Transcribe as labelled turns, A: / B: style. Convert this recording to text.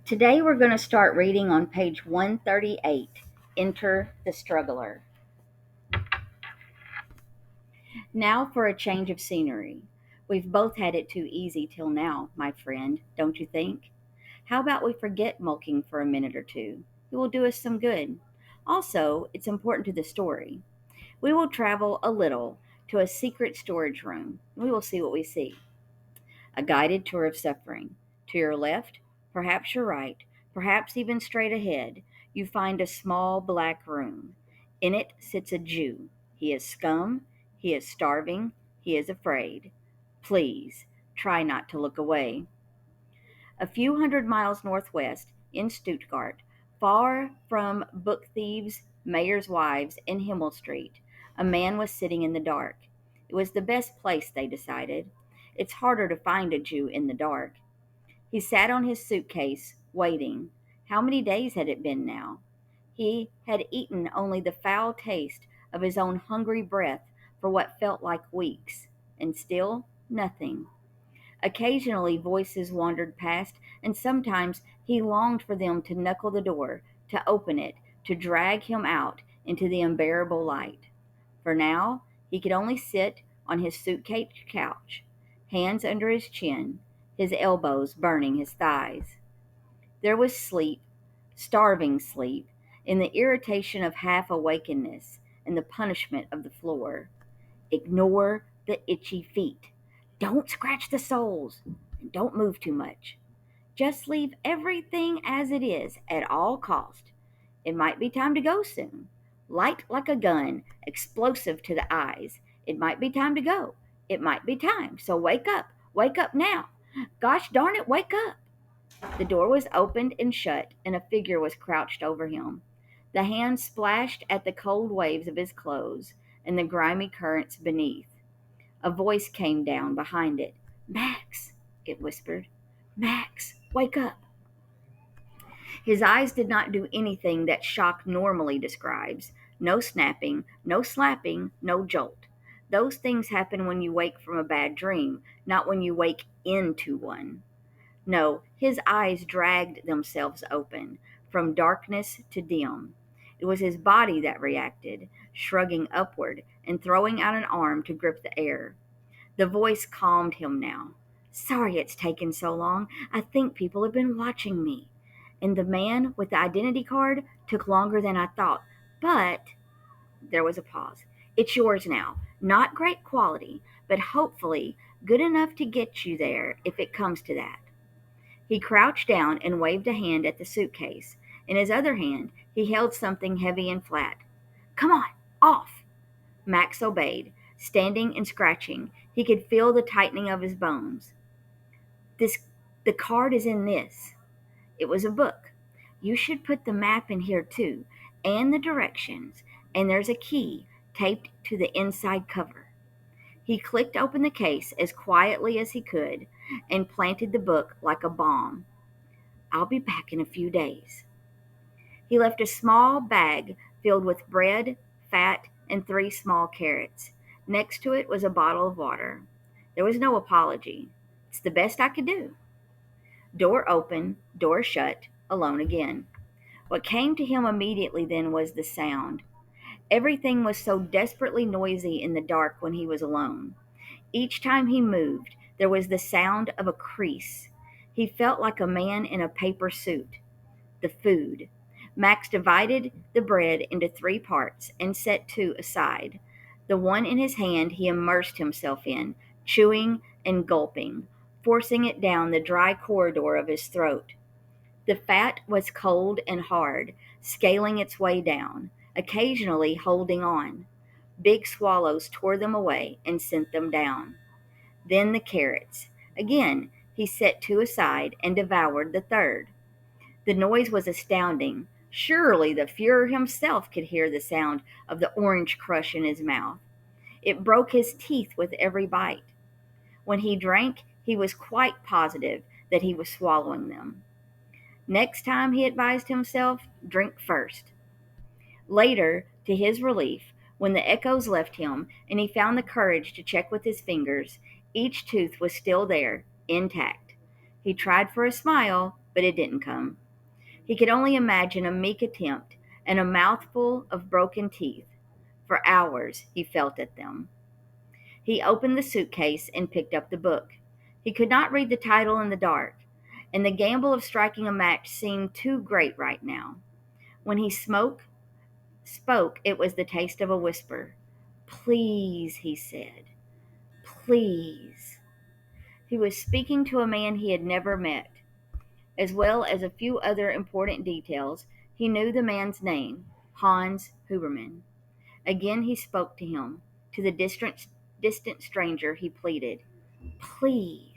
A: Today we're going to start reading on page 138, Enter the Struggler. Now for a change of scenery. We've both had it too easy till now, my friend, don't you think? How about we forget mulking for a minute or two? It will do us some good. Also, it's important to the story. We will travel a little to a secret storage room. We will see what we see. A guided tour of suffering. To your left, perhaps your right, perhaps even straight ahead, you find a small black room. In it sits a Jew. He is scum, he is starving, he is afraid. Please try not to look away. A few hundred miles northwest, in Stuttgart, far from book thieves, mayors' wives, and Himmel Street, a man was sitting in the dark. It was the best place, they decided. It's harder to find a Jew in the dark. He sat on his suitcase, waiting. How many days had it been now? He had eaten only the foul taste of his own hungry breath for what felt like weeks, and still nothing. Occasionally voices wandered past, and sometimes he longed for them to knuckle the door, to open it, to drag him out into the unbearable light. For now, he could only sit on his suitcase couch, hands under his chin, his elbows burning his thighs. There was sleep, starving sleep, in the irritation of half awakeness and the punishment of the floor. Ignore the itchy feet. Don't scratch the soles. And don't move too much. Just leave everything as it is at all cost. It might be time to go soon. Light like a gun, explosive to the eyes. It might be time to go. It might be time. So wake up. Wake up now. Gosh darn it, wake up. The door was opened and shut, and a figure was crouched over him. The hand splashed at the cold waves of his clothes and the grimy currents beneath. A voice came down behind it. Max, it whispered. Max, wake up. His eyes did not do anything that shock normally describes. No snapping, no slapping, no jolt. Those things happen when you wake from a bad dream, not when you wake into one. No, his eyes dragged themselves open, from darkness to dim. It was his body that reacted, shrugging upward and throwing out an arm to grip the air. The voice calmed him now. Sorry it's taken so long. I think people have been watching me. And the man with the identity card took longer than I thought. But there was a pause. It's yours now. Not great quality, but hopefully good enough to get you there if it comes to that. He crouched down and waved a hand at the suitcase. In his other hand, he held something heavy and flat. Come on, off! Max obeyed, standing and scratching. He could feel the tightening of his bones. This, the card is in this. It was a book. You should put the map in here too, and the directions, and there's a key taped to the inside cover. He clicked open the case as quietly as he could and planted the book like a bomb. I'll be back in a few days. He left a small bag filled with bread, fat, and 3 small carrots. Next to it was a bottle of water. There was no apology. It's the best I could do. Door open, door shut, alone again. What came to him immediately then was the sound. Everything was so desperately noisy in the dark when he was alone. Each time he moved, there was the sound of a crease. He felt like a man in a paper suit. The food. Max divided the bread into 3 parts and set 2 aside. The one in his hand he immersed himself in, chewing and gulping, forcing it down the dry corridor of his throat. The fat was cold and hard, scaling its way down, occasionally holding on. Big swallows tore them away and sent them down. Then the carrots. Again, he set 2 aside and devoured the third. The noise was astounding. Surely the Fuhrer himself could hear the sound of the orange crush in his mouth. It broke his teeth with every bite. When he drank, he was quite positive that he was swallowing them. Next time, he advised himself, drink first. Later, to his relief, when the echoes left him and he found the courage to check with his fingers, each tooth was still there, intact. He tried for a smile, but it didn't come. He could only imagine a meek attempt and a mouthful of broken teeth. For hours he felt at them. He opened the suitcase and picked up the book. He could not read the title in the dark, and the gamble of striking a match seemed too great right now. When he spoke, it was the taste of a whisper. Please, he said. Please. He was speaking to a man he had never met. As well as a few other important details, he knew the man's name, Hans Huberman. Again he spoke to him. To the distant stranger he pleaded, Please.